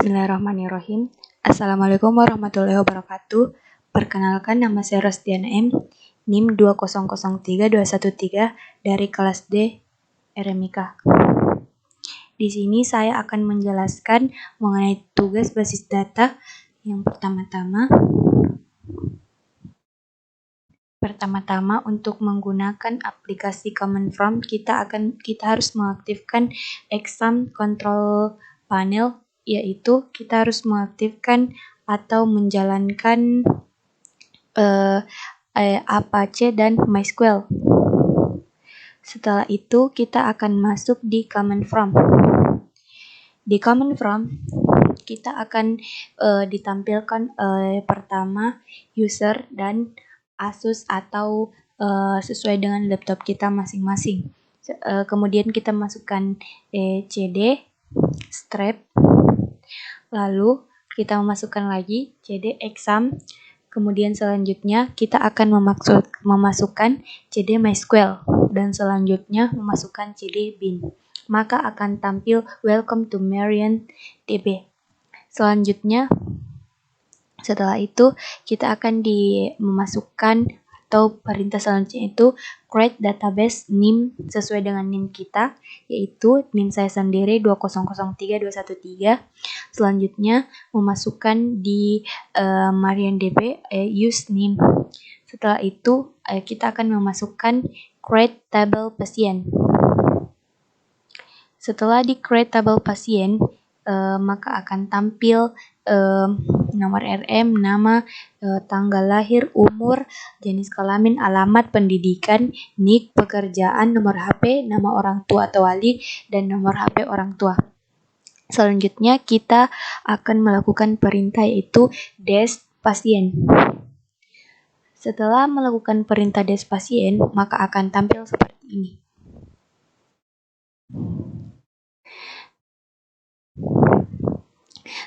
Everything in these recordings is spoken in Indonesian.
Bismillahirrahmanirrahim. Assalamualaikum warahmatullahi wabarakatuh. Perkenalkan, nama saya Rosdiana M. NIM 2003213 dari kelas D RMIK. Di sini saya akan menjelaskan mengenai tugas basis data. Yang pertama-tama untuk menggunakan aplikasi Common From kita harus mengaktifkan exam control panel, yaitu kita harus mengaktifkan atau menjalankan Apache dan MySQL. Setelah itu kita akan masuk di Common From. Di Common From kita akan ditampilkan pertama user dan Asus atau sesuai dengan laptop kita masing-masing. Kemudian kita masukkan cd strap, lalu kita memasukkan lagi cd exam. Kemudian selanjutnya kita akan memasukkan cd MySQL dan selanjutnya memasukkan cd bin. Maka akan tampil Welcome to MarianDB. Selanjutnya, setelah itu kita akan memasukkan atau perintah selanjutnya itu create database NIM sesuai dengan NIM kita, yaitu NIM saya sendiri 2003213. Selanjutnya memasukkan di MarianDB use NIM. Setelah itu kita akan memasukkan create table pasien. Setelah di create table pasien, maka akan tampil nomor RM, nama, tanggal lahir, umur, jenis kelamin, alamat pendidikan, NIK, pekerjaan, nomor HP, nama orang tua atau wali, dan nomor HP orang tua. Selanjutnya kita akan melakukan perintah yaitu des pasien. Setelah melakukan perintah des pasien, maka akan tampil seperti ini.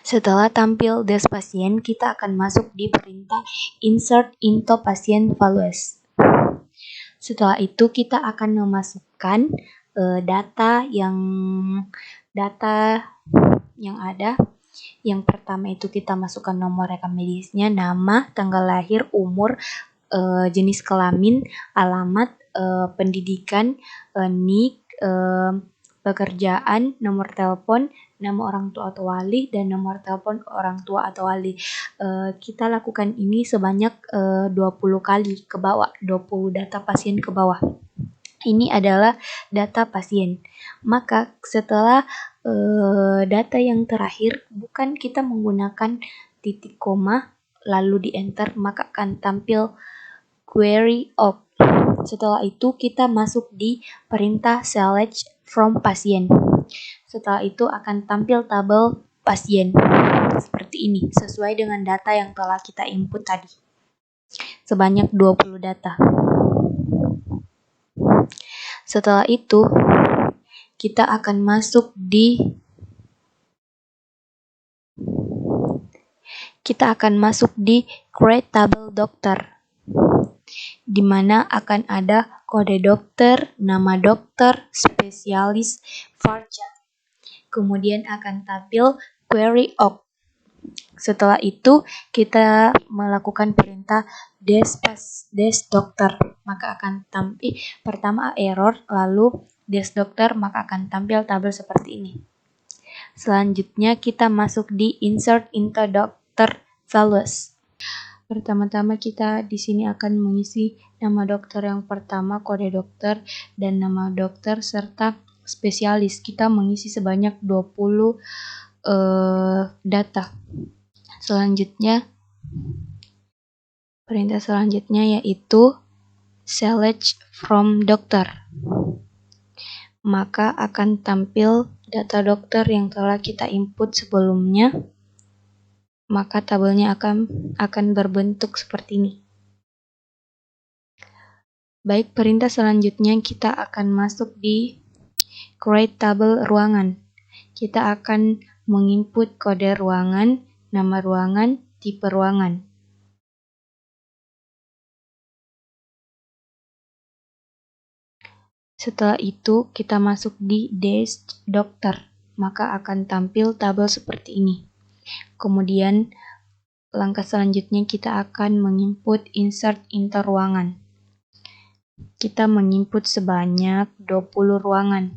Setelah tampil des pasien, kita akan masuk di perintah insert into patient values. Setelah itu kita akan memasukkan data yang ada. Yang pertama itu kita masukkan nomor rekam medisnya, nama, tanggal lahir, umur, jenis kelamin, alamat, pendidikan, NIK, pekerjaan, nomor telepon, nama orang tua atau wali, dan nomor telepon orang tua atau wali. Kita lakukan ini sebanyak 20 kali ke bawah, 20 data pasien ke bawah. Ini adalah data pasien. Maka setelah data yang terakhir, bukan kita menggunakan titik koma lalu di enter, maka akan tampil query of. Setelah itu kita masuk di perintah select from pasien. Setelah itu akan tampil tabel pasien seperti ini, sesuai dengan data yang telah kita input tadi. Sebanyak 20 data. Setelah itu kita akan masuk di create table dokter, di mana akan ada kode dokter, nama dokter, spesialis, varchar. Kemudian akan tampil query of. Setelah itu kita melakukan perintah des dokter, maka akan tampil pertama error, lalu des dokter, maka akan tampil tabel seperti ini. Selanjutnya kita masuk di insert into doctor values. Pertama-tama kita di sini akan mengisi nama dokter yang pertama, kode dokter, dan nama dokter serta spesialis. Kita mengisi sebanyak 20 data. Selanjutnya, perintah selanjutnya yaitu select from dokter. Maka akan tampil data dokter yang telah kita input sebelumnya. Maka tabelnya akan berbentuk seperti ini. Baik, perintah selanjutnya kita akan masuk di create tabel ruangan. Kita akan menginput kode ruangan, nama ruangan, tipe ruangan. Setelah itu kita masuk di des dokter, maka akan tampil tabel seperti ini. Kemudian langkah selanjutnya kita akan menginput insert into ruangan. Kita menginput sebanyak 20 ruangan,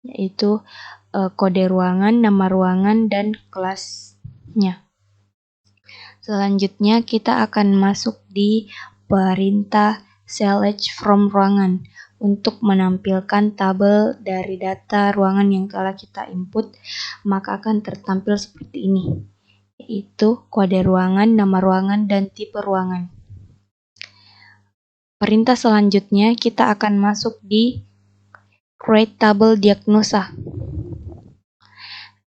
yaitu kode ruangan, nama ruangan, dan kelasnya. Selanjutnya kita akan masuk di perintah select from ruangan untuk menampilkan tabel dari data ruangan yang telah kita input, maka akan tertampil seperti ini, yaitu kode ruangan, nama ruangan, dan tipe ruangan. Perintah selanjutnya kita akan masuk di create table diagnosa,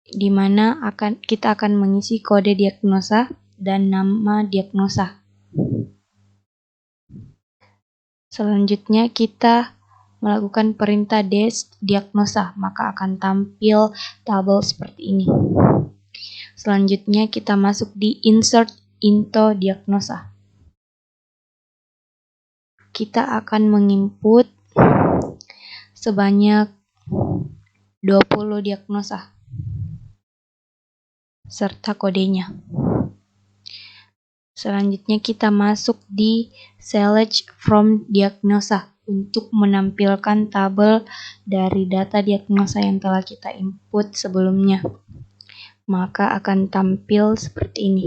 di mana kita akan mengisi kode diagnosa dan nama diagnosa. Selanjutnya kita melakukan perintah dash diagnosa, maka akan tampil tabel seperti ini. Selanjutnya kita masuk di insert into diagnosa. Kita akan menginput sebanyak 20 diagnosa serta kodenya. Selanjutnya kita masuk di select from diagnosa untuk menampilkan tabel dari data diagnosa yang telah kita input sebelumnya. Maka akan tampil seperti ini.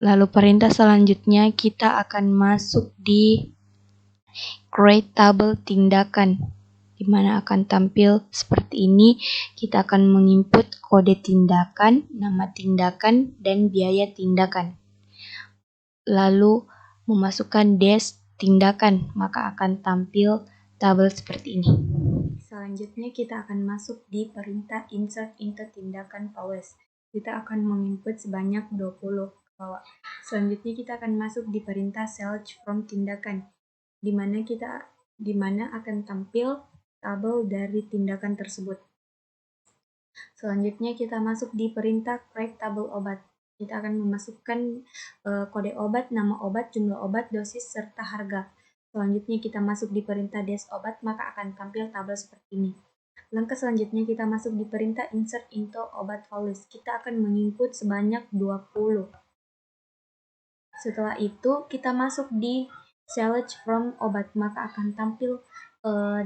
Lalu perintah selanjutnya kita akan masuk di create table tindakan, di mana akan tampil seperti ini. Kita akan menginput kode tindakan, nama tindakan, dan biaya tindakan. Lalu memasukkan dash tindakan, maka akan tampil tabel seperti ini. Selanjutnya kita akan masuk di perintah insert into tindakan policy. Kita akan menginput sebanyak 20 ke bawah. Selanjutnya kita akan masuk di perintah select from tindakan, di mana akan tampil tabel dari tindakan tersebut. Selanjutnya kita masuk di perintah create tabel obat. Kita akan memasukkan kode obat, nama obat, jumlah obat, dosis, serta harga. Selanjutnya kita masuk di perintah dash obat, maka akan tampil tabel seperti ini. Langkah selanjutnya kita masuk di perintah insert into obat list. Kita akan menginput sebanyak 20. Setelah itu kita masuk di select from obat, maka akan tampil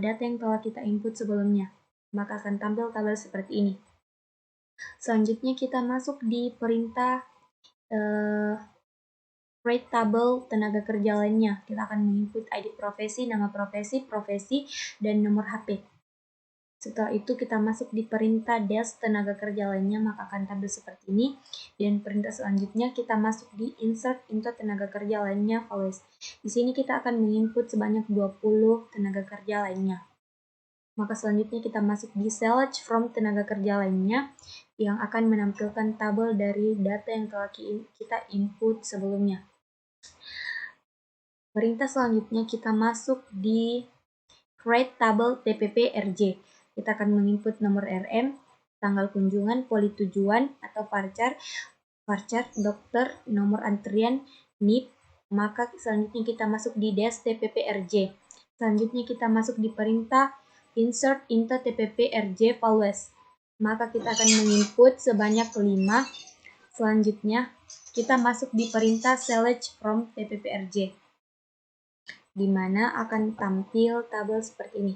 data yang telah kita input sebelumnya. Maka akan tampil tabel seperti ini. Selanjutnya kita masuk di perintah create table tenaga kerja lainnya. Kita akan menginput ID profesi, nama profesi, dan nomor HP. Setelah itu kita masuk di perintah dash tenaga kerja lainnya, maka akan tampil seperti ini. Dan perintah selanjutnya kita masuk di insert into tenaga kerja lainnya values. Di sini kita akan menginput sebanyak 20 tenaga kerja lainnya. Maka selanjutnya kita masuk di select from tenaga kerja lainnya yang akan menampilkan tabel dari data yang telah kita input sebelumnya. Perintah selanjutnya kita masuk di create table TPP RJ. Kita akan menginput nomor RM, tanggal kunjungan, poli tujuan atau varchar, dokter, nomor antrian, NIP. Maka selanjutnya kita masuk di dash TPP RJ. Selanjutnya kita masuk di perintah insert into TPP RJ values. Maka kita akan menginput sebanyak 5. Selanjutnya kita masuk di perintah select from TPP RJ, di mana akan tampil tabel seperti ini.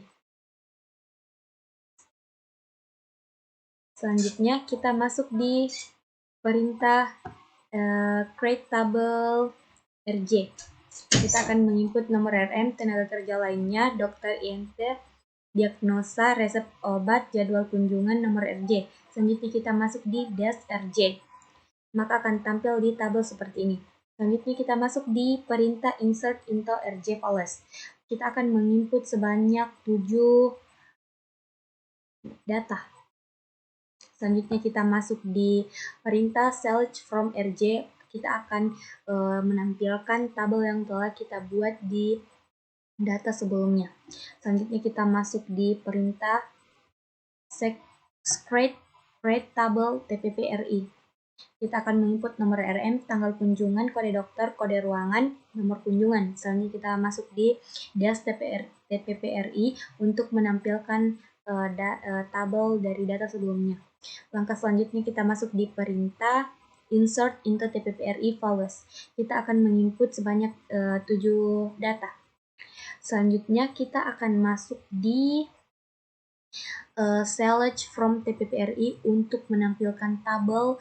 Selanjutnya kita masuk di perintah create table RJ. Kita akan menginput nomor RM, tenaga kerja lainnya, dokter INT, diagnosa, resep obat, jadwal kunjungan, nomor RJ. Selanjutnya kita masuk di dash RJ. Maka akan tampil di tabel seperti ini. Selanjutnya kita masuk di perintah insert into RJ values. Kita akan menginput sebanyak 7 data. Selanjutnya kita masuk di perintah select from RJ. Kita akan menampilkan tabel yang telah kita buat di data sebelumnya. Selanjutnya kita masuk di perintah create table TPP RI. Kita akan menginput nomor RM, tanggal kunjungan, kode dokter, kode ruangan, nomor kunjungan. Selanjutnya kita masuk di dash TPP RI untuk menampilkan tabel dari data sebelumnya. Langkah selanjutnya kita masuk di perintah insert into TPPRI values. Kita akan menginput sebanyak 7 data. Selanjutnya kita akan masuk di select from TPPRI untuk menampilkan tabel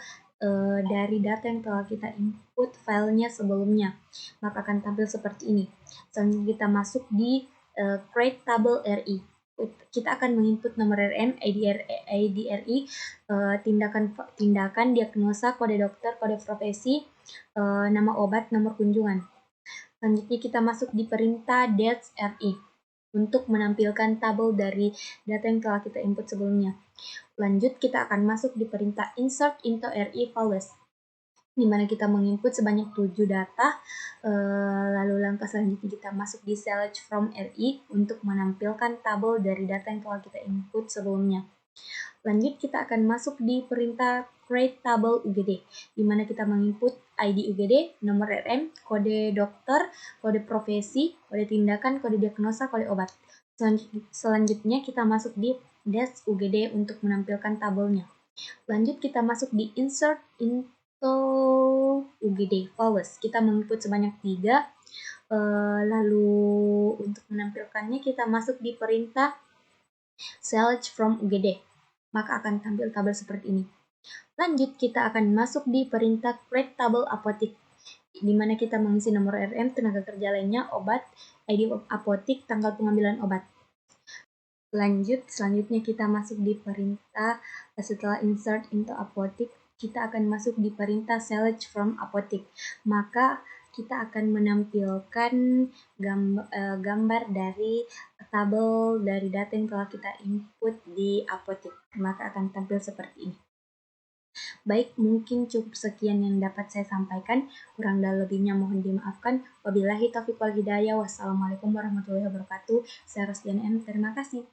dari data yang telah kita input filenya sebelumnya. Maka akan tampil seperti ini. Selanjutnya kita masuk di create table RI. Kita akan menginput nomor RM, ID RI, tindakan diagnosa, kode dokter, kode profesi, nama obat, nomor kunjungan. Selanjutnya kita masuk di perintah dates RI untuk menampilkan tabel dari data yang telah kita input sebelumnya. Lanjut, kita akan masuk di perintah insert into RI values, di mana kita menginput sebanyak 7 data. Lalu langkah selanjutnya kita masuk di select from RI untuk menampilkan tabel dari data yang telah kita input sebelumnya. Lanjut, kita akan masuk di perintah create table UGD, di mana kita menginput ID UGD, nomor RM, kode dokter, kode profesi, kode tindakan, kode diagnosa, kode obat. Selanjutnya kita masuk di dash UGD untuk menampilkan tabelnya. Lanjut, kita masuk di insert into UGD values. Kita menginput sebanyak 3. Lalu untuk menampilkannya kita masuk di perintah select from UGD. Maka akan tampil tabel seperti ini. Lanjut, kita akan masuk di perintah create table apotik, di mana kita mengisi nomor RM, tenaga kerja lainnya, obat, ID apotik, tanggal pengambilan obat. Lanjut, selanjutnya kita masuk di perintah setelah insert into apotik, kita akan masuk di perintah select from apotik. Maka kita akan menampilkan gambar dari tabel dari data yang telah kita input di apotik. Maka akan tampil seperti ini. Baik, mungkin cukup sekian yang dapat saya sampaikan. Kurang dan lebihnya mohon dimaafkan. Wabillahi taufiq wal hidayah. Wassalamualaikum warahmatullahi wabarakatuh. Saya Rosdiana M. Terima kasih.